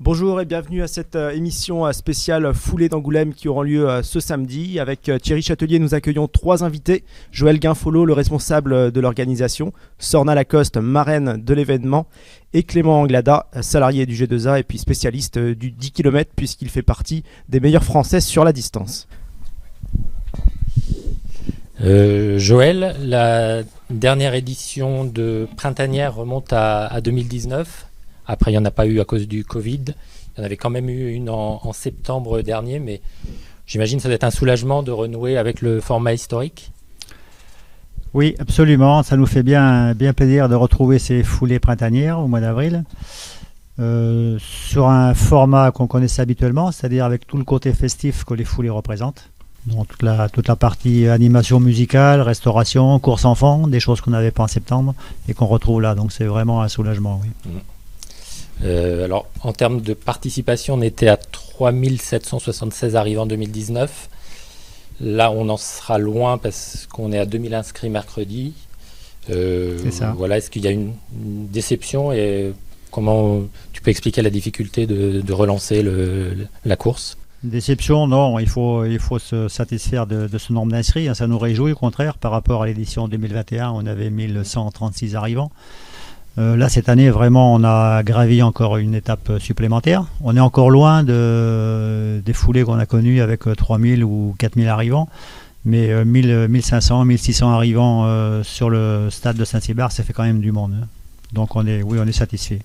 Bonjour et bienvenue à cette émission spéciale foulée d'Angoulême qui aura lieu ce samedi. Avec Thierry Châtelier, nous accueillons 3 invités. Joël Guinfolo, le responsable de l'organisation, Sorna Lacoste, marraine de l'événement, et Clément Anglada, salarié du G2A et puis spécialiste du 10 km puisqu'il fait partie des meilleurs Français sur la distance. Joël, la dernière édition de Printanière remonte à 2019. Après, il n'y en a pas eu à cause du Covid. Il y en avait quand même eu une en septembre dernier, mais j'imagine que ça doit être un soulagement de renouer avec le format historique. Oui, absolument. Ça nous fait bien plaisir de retrouver ces foulées printanières au mois d'avril. Sur un format qu'on connaissait habituellement, c'est-à-dire avec tout le côté festif que les foulées représentent. Donc toute la partie animation musicale, restauration, course enfant, des choses qu'on n'avait pas en septembre et qu'on retrouve là. Donc c'est vraiment un soulagement, oui. Alors, en termes de participation, on était à 3776 arrivants en 2019. Là, on en sera loin parce qu'on est à 2000 inscrits mercredi. C'est ça. Voilà, est-ce qu'il y a une déception et comment tu peux expliquer la difficulté de relancer la course ? Déception, non, il faut se satisfaire de ce nombre d'inscrits. Ça nous réjouit, au contraire, par rapport à l'édition 2021, on avait 1136 arrivants. Là, cette année, vraiment, on a gravi encore une étape supplémentaire. On est encore loin des foulées qu'on a connues avec 3000 ou 4000 arrivants. Mais 1500, 1600 arrivants sur le stade de Saint-Cybard, ça fait quand même du monde. Donc, on est satisfait.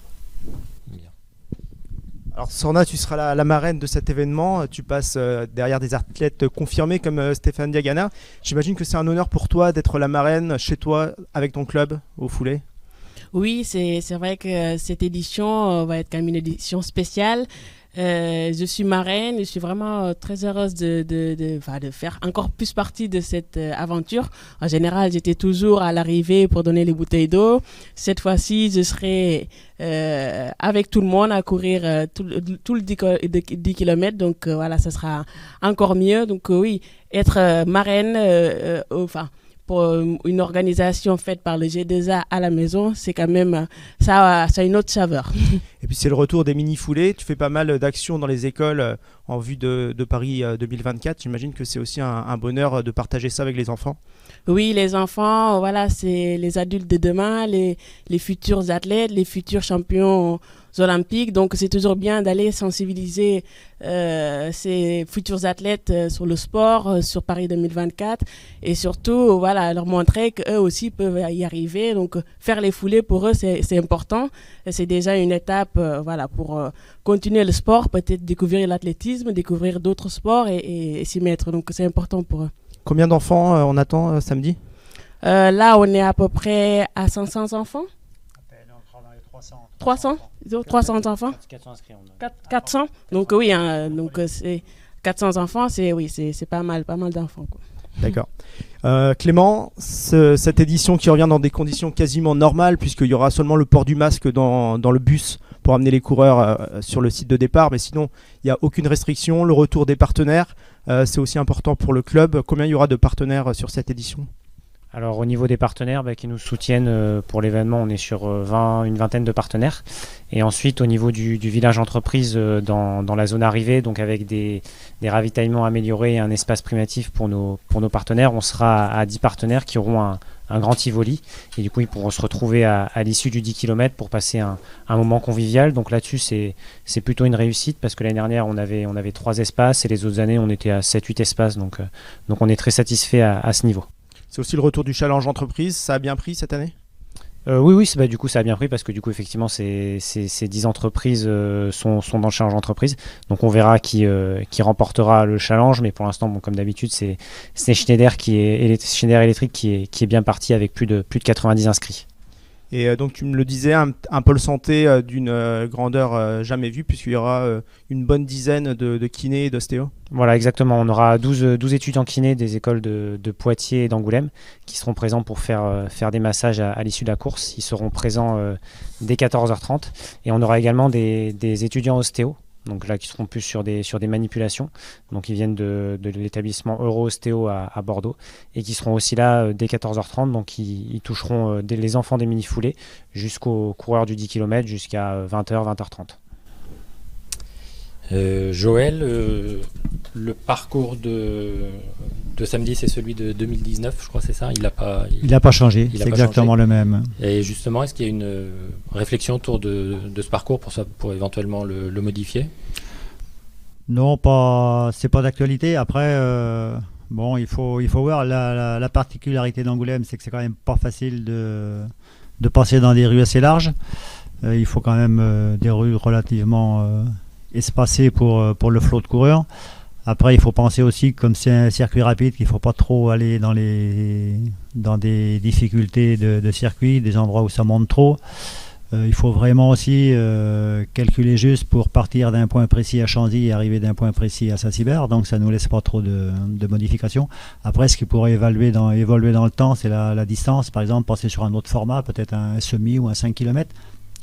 Alors Sorna, tu seras la marraine de cet événement. Tu passes derrière des athlètes confirmés comme Stéphane Diagana. J'imagine que c'est un honneur pour toi d'être la marraine chez toi avec ton club au foulées. Oui, c'est vrai que cette édition va être quand même une édition spéciale. Je suis marraine, je suis vraiment très heureuse de faire encore plus partie de cette aventure. En général, j'étais toujours à l'arrivée pour donner les bouteilles d'eau. Cette fois-ci, je serai avec tout le monde à courir tout le 10 km. Donc voilà, ça sera encore mieux. Donc oui, être marraine, pour une organisation faite par le G2A à la maison, c'est quand même, ça a une autre saveur. Et puis c'est le retour des mini-foulées. Tu fais pas mal d'actions dans les écoles en vue de Paris 2024. J'imagine que c'est aussi un bonheur de partager ça avec les enfants. Oui, les enfants, voilà, c'est les adultes de demain, les futurs athlètes, les futurs champions olympiques. Donc c'est toujours bien d'aller sensibiliser ces futurs athlètes sur le sport, sur Paris 2024 et surtout voilà, leur montrer qu'eux aussi peuvent y arriver. Donc faire les foulées pour eux, c'est important. C'est déjà une étape pour continuer le sport, peut-être découvrir l'athlétisme, découvrir d'autres sports et s'y mettre. Donc c'est important pour eux. Combien d'enfants on attend samedi ? Là, on est à peu près à 500 enfants. 300 enfants. 400 inscrits. 400. Donc oui, c'est 400 enfants, c'est pas mal d'enfants, quoi. D'accord. Clément, cette édition qui revient dans des conditions quasiment normales puisqu'il y aura seulement le port du masque dans le bus pour amener les coureurs sur le site de départ, mais sinon il n'y a aucune restriction. Le retour des partenaires, c'est aussi important pour le club. Combien il y aura de partenaires sur cette édition ? Alors au niveau des partenaires qui nous soutiennent pour l'événement, on est sur une vingtaine de partenaires. Et ensuite au niveau du village entreprise dans la zone arrivée, donc avec des ravitaillements améliorés et un espace primatif pour nos partenaires, on sera à 10 partenaires qui auront un grand Tivoli. Et du coup ils pourront se retrouver à l'issue du 10 km pour passer un moment convivial. Donc là-dessus c'est plutôt une réussite parce que l'année dernière on avait 3 espaces et les autres années on était à 7-8 espaces. Donc on est très satisfait à ce niveau. C'est aussi le retour du challenge entreprise, ça a bien pris cette année ? Oui, du coup ça a bien pris parce que du coup effectivement ces 10 entreprises sont dans le challenge entreprise. Donc on verra qui remportera le challenge, mais pour l'instant comme d'habitude c'est Schneider Schneider Electric qui est bien parti avec plus de 90 inscrits. Et donc tu me le disais, un pôle santé d'une grandeur jamais vue puisqu'il y aura une bonne dizaine de kinés et d'ostéos. Voilà, exactement. On aura 12 étudiants kinés des écoles de Poitiers et d'Angoulême qui seront présents pour faire des massages à l'issue de la course. Ils seront présents dès 14h30. Et on aura également des étudiants ostéos, donc là qui seront plus sur des manipulations. Donc ils viennent de l'établissement Euro-Ostéo à Bordeaux et qui seront aussi là dès 14h30. Donc ils toucheront les enfants des mini-foulées jusqu'aux coureurs du 10 km jusqu'à 20h, 20h30. Joël, le parcours de samedi, c'est celui de 2019, je crois, c'est ça? Il n'a pas changé, il a c'est pas exactement changé. le même. Et justement, est-ce qu'il y a une réflexion autour de ce parcours pour éventuellement le modifier? Non, c'est pas d'actualité. Après, bon, il faut voir la particularité d'Angoulême, c'est que c'est quand même pas facile de passer dans des rues assez larges. Il faut quand même des rues relativement espacées pour le flot de coureurs. Après, il faut penser aussi que comme c'est un circuit rapide, qu'il ne faut pas trop aller dans des difficultés de circuit, des endroits où ça monte trop. Il faut vraiment aussi calculer juste pour partir d'un point précis à Chanzy et arriver d'un point précis à Saint-Cybert. Donc ça ne nous laisse pas trop de modifications. Après, ce qui pourrait évoluer dans le temps, c'est la distance. Par exemple, passer sur un autre format, peut-être un semi ou un 5 km.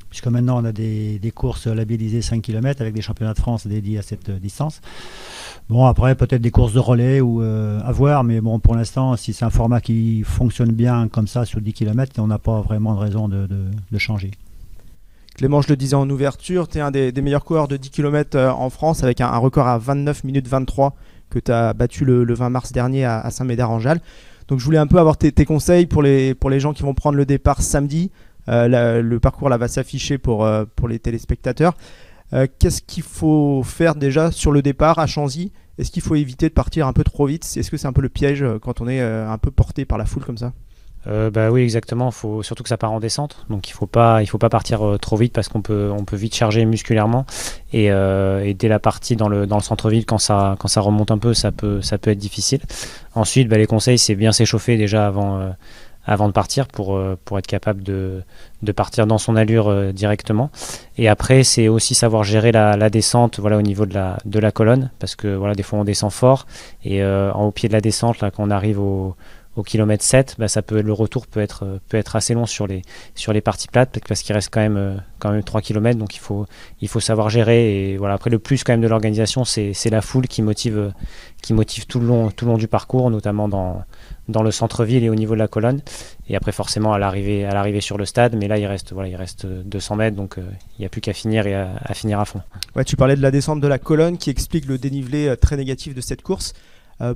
Puisque maintenant, on a des courses labellisées 5 km avec des championnats de France dédiés à cette distance. Bon, après, peut-être des courses de relais ou à voir. Mais bon, pour l'instant, si c'est un format qui fonctionne bien comme ça sur 10 km, on n'a pas vraiment de raison de changer. Clément, je le disais en ouverture, tu es un des meilleurs coureurs de 10 km en France avec un record à 29 minutes 23 que tu as battu le 20 mars dernier à Saint-Médard-en-Jalles. Donc je voulais un peu avoir tes conseils pour les gens qui vont prendre le départ samedi. Le parcours là va s'afficher pour les téléspectateurs. Qu'est-ce qu'il faut faire déjà sur le départ à Chanzy? Est-ce qu'il faut éviter de partir un peu trop vite? Est-ce que c'est un peu le piège quand on est un peu porté par la foule comme ça? Oui, exactement. Faut surtout que ça part en descente, donc il faut pas partir trop vite parce qu'on peut vite charger musculairement et dès la partie dans le centre-ville quand ça remonte un peu, ça peut être difficile. Ensuite, les conseils, c'est bien s'échauffer déjà avant de partir pour être capable de partir dans son allure directement. Et après, c'est aussi savoir gérer la descente, au niveau de la colonne, parce que des fois on descend fort et au pied de la descente, là, quand on arrive au kilomètre 7, le retour peut être assez long sur les parties plates parce qu'il reste quand même 3 km, donc il faut savoir gérer. Et après, le plus quand même de l'organisation, c'est la foule qui motive tout le long du parcours, notamment dans le centre-ville et au niveau de la colonne. Et après, forcément, à l'arrivée sur le stade, mais là il reste 200 mètres, donc il n'y a plus qu'à finir et à finir à fond. Ouais, tu parlais de la descente de la colonne qui explique le dénivelé très négatif de cette course.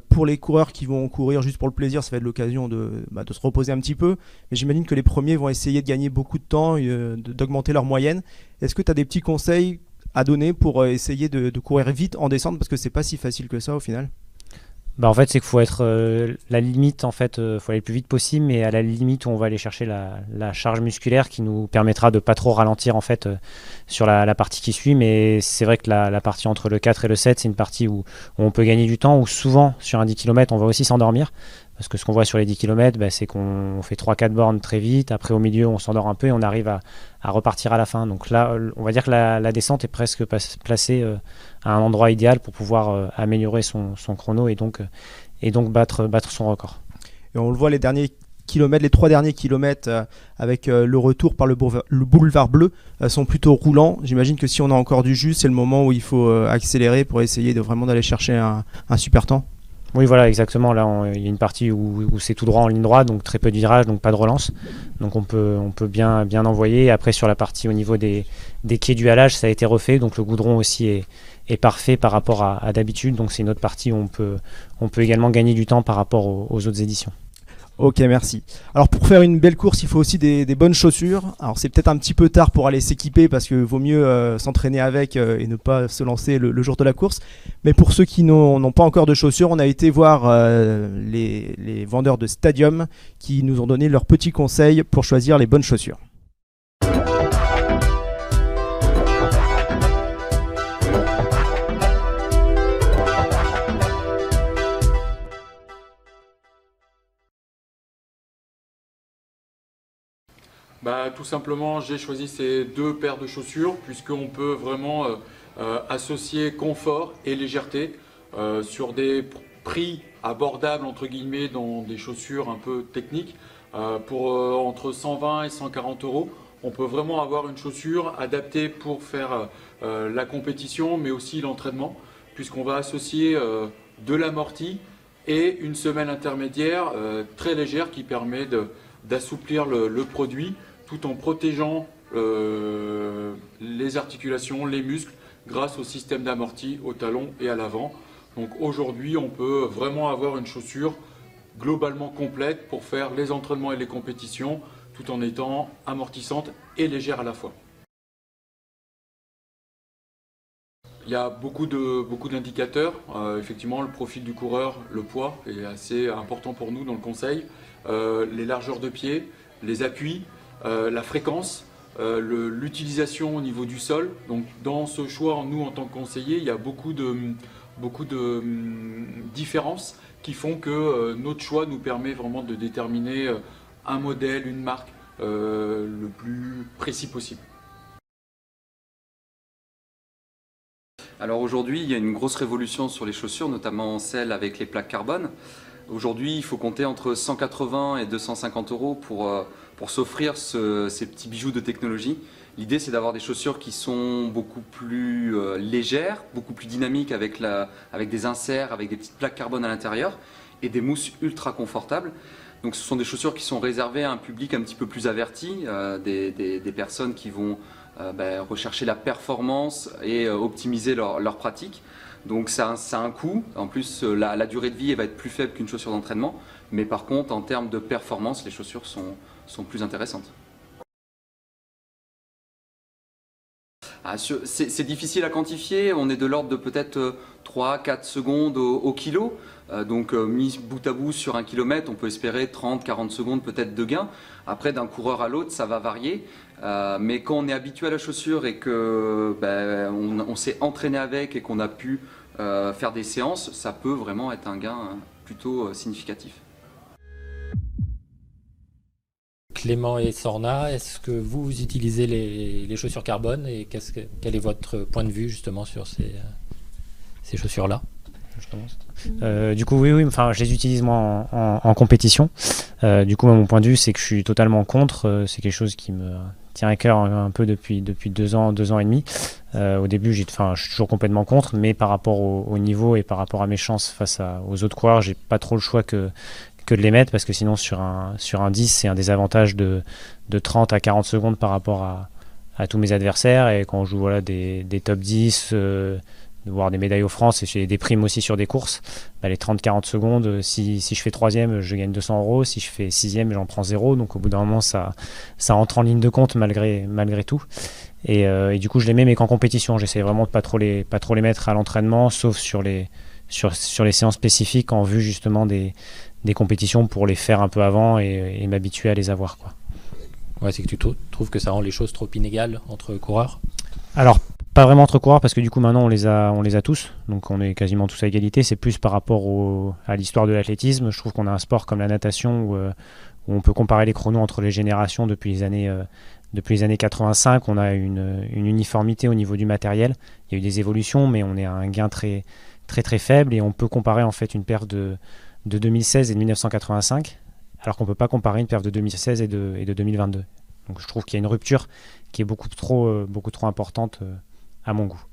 Pour les coureurs qui vont courir juste pour le plaisir, ça va être l'occasion de se reposer un petit peu. Mais j'imagine que les premiers vont essayer de gagner beaucoup de temps, d'augmenter leur moyenne. Est-ce que tu as des petits conseils à donner pour essayer de courir vite en descente? Parce que c'est pas si facile que ça au final. En fait, c'est qu'il faut être la limite, faut aller le plus vite possible, mais à la limite où on va aller chercher la charge musculaire qui nous permettra de pas trop ralentir sur la partie qui suit. Mais c'est vrai que la partie entre le 4 et le 7, c'est une partie où on peut gagner du temps, où souvent sur un 10 km, on va aussi s'endormir. Parce que ce qu'on voit sur les 10 km, c'est qu'on fait 3-4 bornes très vite. Après, au milieu, on s'endort un peu et on arrive à repartir à la fin. Donc là, on va dire que la descente est presque placée à un endroit idéal pour pouvoir améliorer son chrono et donc battre son record. Et on le voit, les 3 derniers kilomètres avec le retour par le boulevard bleu sont plutôt roulants. J'imagine que si on a encore du jus, c'est le moment où il faut accélérer pour essayer vraiment d'aller chercher un super temps. Oui, voilà, exactement. Là, il y a une partie où c'est tout droit en ligne droite, donc très peu de virages, donc pas de relance. Donc on peut bien envoyer. Après, sur la partie au niveau des quais du halage, ça a été refait, donc le goudron aussi est parfait par rapport à d'habitude. Donc c'est une autre partie où on peut également gagner du temps par rapport aux autres éditions. Ok, merci. Alors pour faire une belle course, il faut aussi des bonnes chaussures. Alors c'est peut-être un petit peu tard pour aller s'équiper parce que vaut mieux s'entraîner avec et ne pas se lancer le jour de la course. Mais pour ceux qui n'ont pas encore de chaussures, on a été voir les vendeurs de Stadium qui nous ont donné leurs petits conseils pour choisir les bonnes chaussures. Tout simplement, j'ai choisi ces 2 paires de chaussures puisqu'on peut vraiment associer confort et légèreté sur des prix abordables entre guillemets dans des chaussures un peu techniques. Pour entre 120 et 140 €, on peut vraiment avoir une chaussure adaptée pour faire la compétition mais aussi l'entraînement puisqu'on va associer de l'amorti et une semelle intermédiaire très légère qui permet d'assouplir le produit tout en protégeant les articulations, les muscles grâce au système d'amorti au talon et à l'avant. Donc aujourd'hui, on peut vraiment avoir une chaussure globalement complète pour faire les entraînements et les compétitions tout en étant amortissante et légère à la fois. Il y a beaucoup d'indicateurs. Effectivement, le profil du coureur, le poids est assez important pour nous dans le conseil. Les largeurs de pied, les appuis, la fréquence, l'utilisation au niveau du sol. Donc dans ce choix, nous en tant que conseillers, il y a beaucoup de différences qui font que notre choix nous permet vraiment de déterminer un modèle, une marque le plus précis possible. Alors aujourd'hui, il y a une grosse révolution sur les chaussures, notamment celle avec les plaques carbone. Aujourd'hui, il faut compter entre 180 et 250 euros pour s'offrir ces petits bijoux de technologie. L'idée, c'est d'avoir des chaussures qui sont beaucoup plus légères, beaucoup plus dynamiques avec des inserts, avec des petites plaques carbone à l'intérieur et des mousses ultra confortables. Donc ce sont des chaussures qui sont réservées à un public un petit peu plus averti, des personnes qui vont rechercher la performance et optimiser leur pratique. Donc ça a un coût. En plus, la durée de vie elle va être plus faible qu'une chaussure d'entraînement. Mais par contre, en termes de performance, les chaussures sont plus intéressantes. C'est difficile à quantifier. On est de l'ordre de peut-être 3-4 secondes au kilo. Donc mis bout à bout sur 1 kilomètre, on peut espérer 30-40 secondes peut-être de gain. Après, d'un coureur à l'autre, ça va varier. Mais quand on est habitué à la chaussure et que on s'est entraîné avec et qu'on a pu faire des séances, ça peut vraiment être un gain plutôt significatif. Clément et Sorna, est-ce que vous utilisez les chaussures carbone et quel est votre point de vue justement sur ces chaussures-là? Du coup, oui, enfin, je les utilise moi en compétition. Du coup, mon point de vue, c'est que je suis totalement contre. C'est quelque chose qui me tient à cœur un peu depuis 2 ans et demi. Au début, je suis toujours complètement contre, mais par rapport au niveau et par rapport à mes chances face aux autres coureurs, j'ai pas trop le choix que de les mettre, parce que sinon sur un 10, c'est un désavantage de 30 à 40 secondes par rapport à tous mes adversaires. Et quand on joue des top 10, voire des médailles aux France, et j'ai des primes aussi sur des courses, les 30-40 secondes, si je fais 3e, je gagne 200 euros, si je fais 6e, j'en prends 0, donc au bout d'un moment, ça entre en ligne de compte malgré tout. Et du coup, je les mets, mais qu'en compétition. J'essaie vraiment de pas trop les mettre à l'entraînement, sauf sur les séances spécifiques en vue justement des compétitions, pour les faire un peu avant et m'habituer à les avoir, quoi. Ouais, c'est que tu trouves que ça rend les choses trop inégales entre coureurs? Alors, pas vraiment entre coureurs, parce que du coup maintenant on les a tous, donc on est quasiment tous à égalité. C'est plus par rapport à l'histoire de l'athlétisme. Je trouve qu'on a un sport comme la natation où on peut comparer les chronos entre les générations depuis les années 85. On a une uniformité au niveau du matériel. Il y a eu des évolutions, mais on est à un gain très très très faible, et on peut comparer en fait une perf de 2016 et de 1985, alors qu'on peut pas comparer une perf de 2016 et de 2022. Donc je trouve qu'il y a une rupture qui est beaucoup trop importante à mon goût.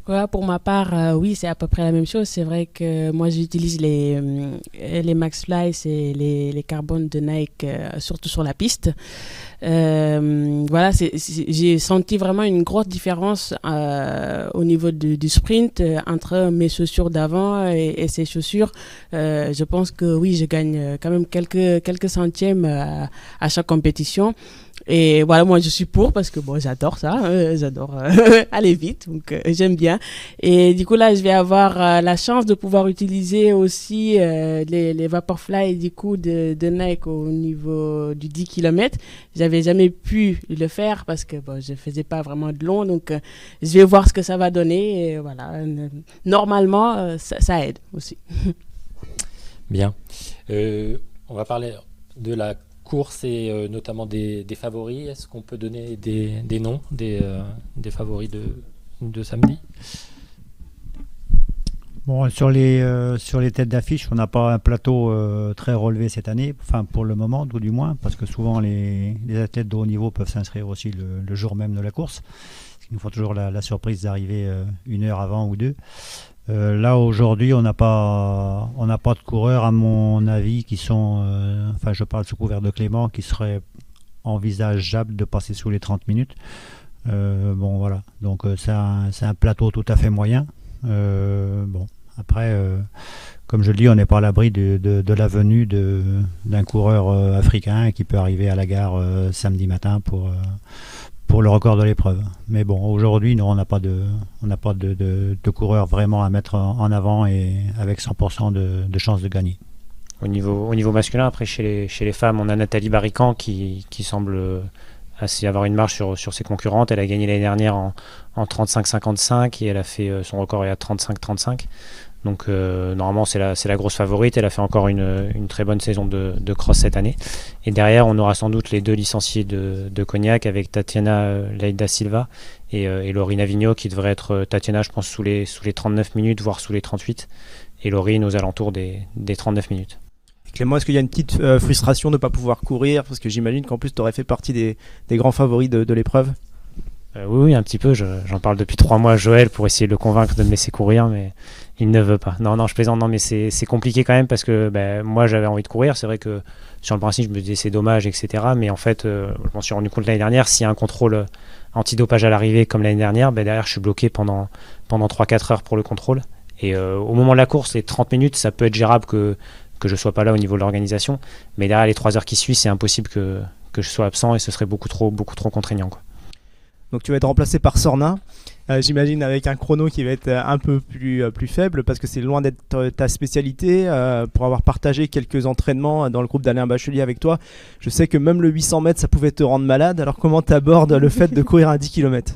Ouais, pour ma part, oui, c'est à peu près la même chose. C'est vrai que moi, j'utilise les Max Fly et les carbones de Nike, surtout sur la piste. Voilà, j'ai senti vraiment une grosse différence au niveau du sprint entre mes chaussures d'avant et ces chaussures. Je pense que oui, je gagne quand même quelques centièmes à chaque compétition. Et voilà, moi je suis pour, parce que bon, j'adore ça, j'adore aller vite, donc j'aime bien. Et du coup là, je vais avoir la chance de pouvoir utiliser aussi les Vaporfly du coup de Nike au niveau du 10 km. J'avais jamais pu le faire parce que bon, je faisais pas vraiment de long, donc je vais voir ce que ça va donner. Et voilà, normalement ça aide aussi. Bien. On va parler de la course et notamment des favoris. Est-ce qu'on peut donner des noms des favoris de samedi? Bon, sur les têtes d'affiche, on n'a pas un plateau très relevé cette année, enfin pour le moment, tout du moins, parce que souvent les athlètes de haut niveau peuvent s'inscrire aussi le jour même de la course. Ils nous font toujours la surprise d'arriver 1 heure avant ou 2. Là aujourd'hui, on n'a pas de coureurs, à mon avis, qui sont, enfin je parle sous couvert de Clément, qui serait envisageable de passer sous les 30 minutes. Bon, voilà. Donc, c'est un plateau tout à fait moyen. Bon, après, comme je le dis, on n'est pas à l'abri de la venue d'un coureur africain qui peut arriver à la gare samedi matin pour le record de l'épreuve. Mais bon, aujourd'hui, nous, on n'a pas de coureur vraiment à mettre en avant et avec 100% de chances de gagner. Au niveau masculin, après, chez les femmes, on a Nathalie Barrican qui semble avoir une marge sur ses concurrentes. Elle a gagné l'année dernière en 35-55 et elle a fait son record est à 35-35. Donc normalement c'est la grosse favorite. Elle a fait encore une très bonne saison de cross cette année. Et derrière on aura sans doute les deux licenciés de Cognac avec Tatiana Leida Silva et Laurine Avigno qui devrait être Tatiana je pense sous les 39 minutes voire sous les 38 et Laurine aux alentours des 39 minutes. Clément, est-ce qu'il y a une petite frustration de ne pas pouvoir courir? Parce que j'imagine qu'en plus tu aurais fait partie des grands favoris de l'épreuve. Oui, un petit peu. J'en parle depuis 3 mois à Joël pour essayer de le convaincre de me laisser courir, mais il ne veut pas. Non, je plaisante. Non, mais c'est compliqué quand même parce que moi, j'avais envie de courir. C'est vrai que sur le principe, je me disais c'est dommage, etc. Mais en fait, je m'en suis rendu compte l'année dernière. S'il y a un contrôle antidopage à l'arrivée comme l'année dernière, derrière, je suis bloqué pendant 3-4 heures pour le contrôle. Et au moment de la course, les 30 minutes, ça peut être gérable que je sois pas là au niveau de l'organisation. Mais derrière, les 3 heures qui suivent, c'est impossible que je sois absent et ce serait beaucoup trop contraignant, quoi. Donc tu vas être remplacé par Sorna, j'imagine avec un chrono qui va être un peu plus faible parce que c'est loin d'être ta spécialité. Pour avoir partagé quelques entraînements dans le groupe d'Alain Bachelier avec toi, je sais que même le 800 mètres ça pouvait te rendre malade. Alors comment tu abordes le fait de courir un 10 km?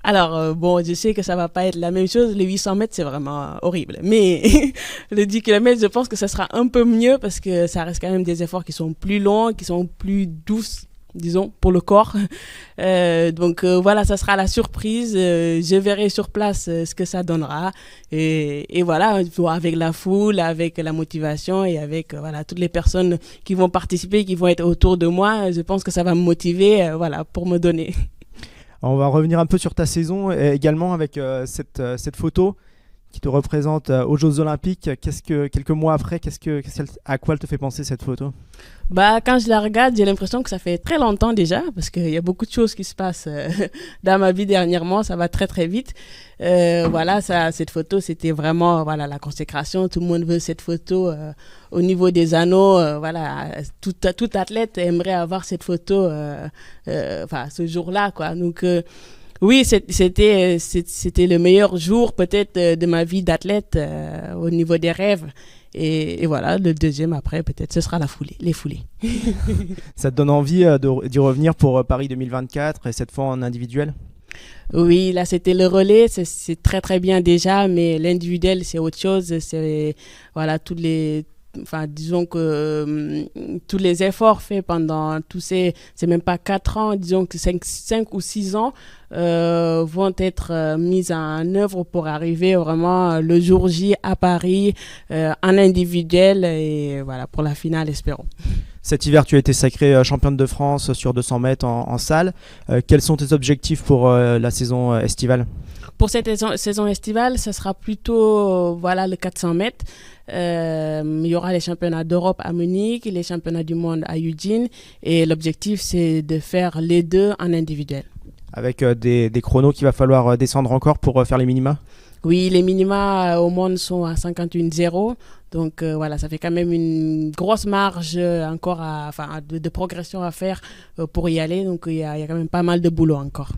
Alors, je sais que ça va pas être la même chose. Les 800 mètres, c'est vraiment horrible. Mais le 10 km, je pense que ça sera un peu mieux parce que ça reste quand même des efforts qui sont plus longs, qui sont plus douces, disons, pour le corps. Donc voilà, ça sera la surprise. Je verrai sur place ce que ça donnera. Et voilà, avec la foule, avec la motivation et avec toutes les personnes qui vont participer, qui vont être autour de moi, je pense que ça va me motiver pour me donner. On va revenir un peu sur ta saison également avec cette photo qui te représente aux Jeux Olympiques. Quelques mois après, à quoi elle te fait penser cette photo? Quand je la regarde, j'ai l'impression que ça fait très longtemps déjà, parce qu'il y a beaucoup de choses qui se passent dans ma vie dernièrement, ça va très très vite. Cette photo, c'était vraiment la consécration. Tout le monde veut cette photo au niveau des anneaux. Tout athlète aimerait avoir cette photo ce jour-là, quoi. Donc oui, c'était le meilleur jour peut-être de ma vie d'athlète au niveau des rêves. Et voilà, le deuxième après, peut-être ce sera les foulées. Ça te donne envie d'y revenir pour Paris 2024 et cette fois en individuel? Oui, là c'était le relais, c'est très très bien déjà, mais l'individuel c'est autre chose. C'est disons que tous les efforts faits pendant c'est même pas 4 ans, disons que 5 ou 6 ans vont être mis en œuvre pour arriver vraiment le jour J à Paris en individuel et pour la finale, espérons. Cet hiver, tu as été sacrée championne de France sur 200 mètres en salle. Quels sont tes objectifs pour la saison estivale? Pour cette saison estivale, ce sera plutôt le 400 mètres. Il y aura les championnats d'Europe à Munich, les championnats du monde à Eugene. Et l'objectif, c'est de faire les deux en individuel. Avec des chronos qu'il va falloir descendre encore pour faire les minima? Oui, les minima au monde sont à 51,0. Donc ça fait quand même une grosse marge encore de progression à faire pour y aller. Donc il y a quand même pas mal de boulot encore.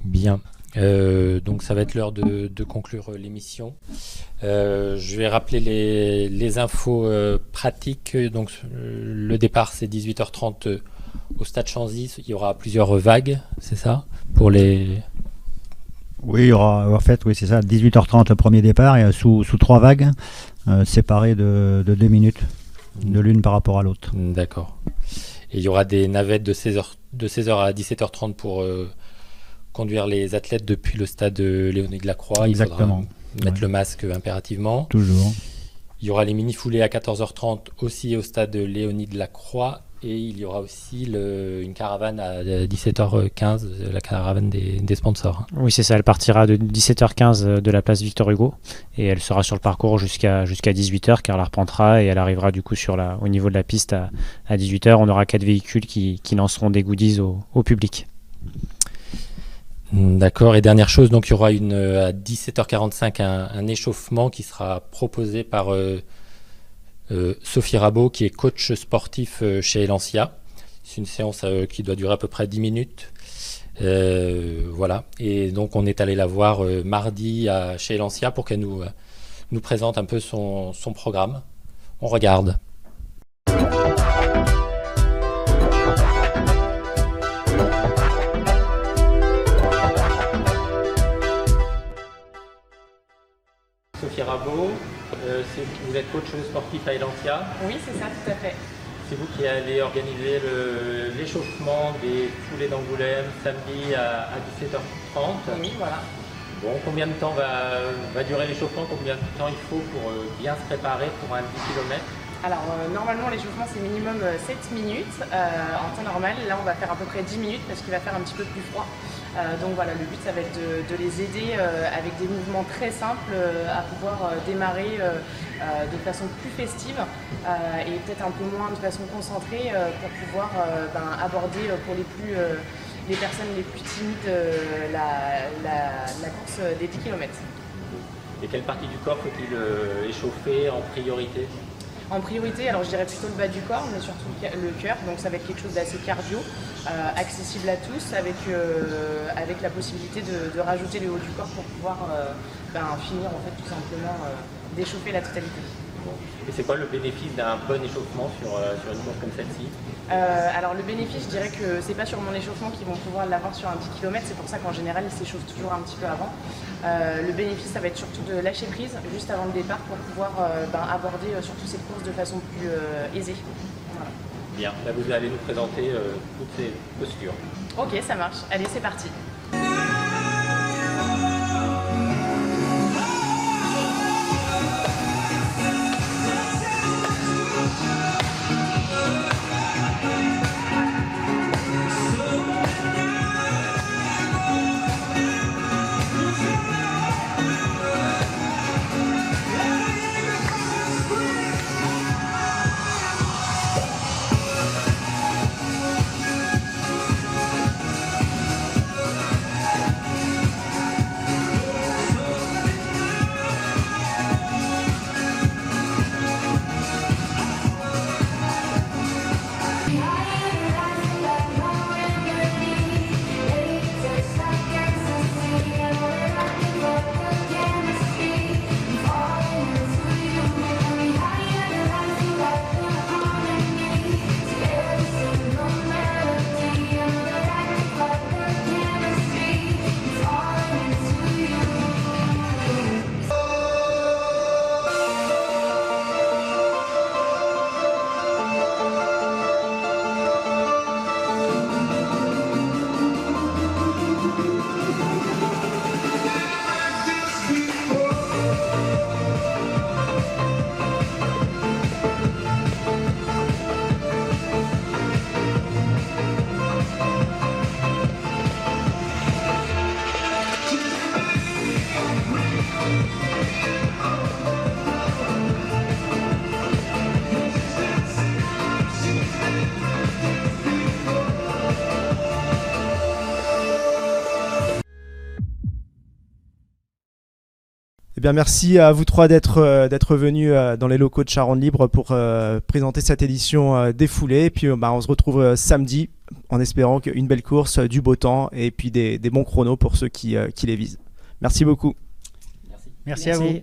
Bien. Donc ça va être l'heure de conclure l'émission. Je vais rappeler les infos pratiques. Donc le départ c'est 18h30 au stade Chanzy. Il y aura plusieurs vagues, c'est ça pour les... Oui, il y aura, en fait, oui, c'est ça, 18h30 le premier départ et sous 3 vagues, séparées de 2 minutes, de l'une par rapport à l'autre. D'accord. Et il y aura des navettes de 16h à 17h30 pour conduire les athlètes depuis le stade Léonie Delacroix. Exactement. Il faudra mettre le masque impérativement. Toujours. Il y aura les mini-foulées à 14h30 aussi au stade Léonie de la Croix. Et il y aura aussi une caravane à 17h15, la caravane des sponsors. Oui, c'est ça. Elle partira de 17h15 de la place Victor Hugo et elle sera sur le parcours jusqu'à 18h car elle reprendra et elle arrivera du coup au niveau de la piste à 18h. On aura 4 véhicules qui lanceront des goodies au public. D'accord. Et dernière chose, donc il y aura à 17h45 un échauffement qui sera proposé par Sophie Rabot, qui est coach sportif chez Elancia. C'est une séance qui doit durer à peu près 10 minutes. Voilà. Et donc on est allé la voir mardi chez Elancia pour qu'elle nous présente un peu son programme. On regarde. Sophie Rabot, vous êtes coach sportif à Elancia. Oui, c'est ça, tout à fait. C'est vous qui allez organiser l'échauffement des foulées d'Angoulême samedi à 17h30. Oui, voilà. Bon, combien de temps va durer l'échauffement? Combien de temps il faut pour bien se préparer pour un 10 km? Alors, normalement, l'échauffement, c'est minimum 7 minutes en temps normal. Là, on va faire à peu près 10 minutes parce qu'il va faire un petit peu plus froid. Donc voilà, le but, ça va être de les aider avec des mouvements très simples à pouvoir démarrer de façon plus festive et peut-être un peu moins de façon concentrée pour pouvoir aborder pour les personnes les plus timides la course des 10 km. Et quelle partie du corps faut-il échauffer en priorité? En priorité, alors je dirais plutôt le bas du corps, mais surtout le cœur. Donc ça va être quelque chose d'assez cardio, accessible à tous, avec la possibilité de rajouter le haut du corps pour pouvoir finir en fait tout simplement d'échauffer la totalité. Et c'est quoi le bénéfice d'un bon échauffement sur une course comme celle-ci? Alors le bénéfice, je dirais que c'est pas sur mon échauffement qu'ils vont pouvoir l'avoir sur un 10 km, c'est pour ça qu'en général ils s'échauffent toujours un petit peu avant. Le bénéfice, ça va être surtout de lâcher prise juste avant le départ pour pouvoir aborder surtout cette course de façon plus aisée. Voilà. Bien, là vous allez nous présenter toutes ces postures. Ok, ça marche. Allez, c'est parti. Eh bien, merci à vous trois d'être venus dans les locaux de Charente Libre pour présenter cette édition des foulées. Et puis, on se retrouve samedi en espérant qu'une belle course, du beau temps et puis des bons chronos pour ceux qui les visent. Merci beaucoup. Merci à vous.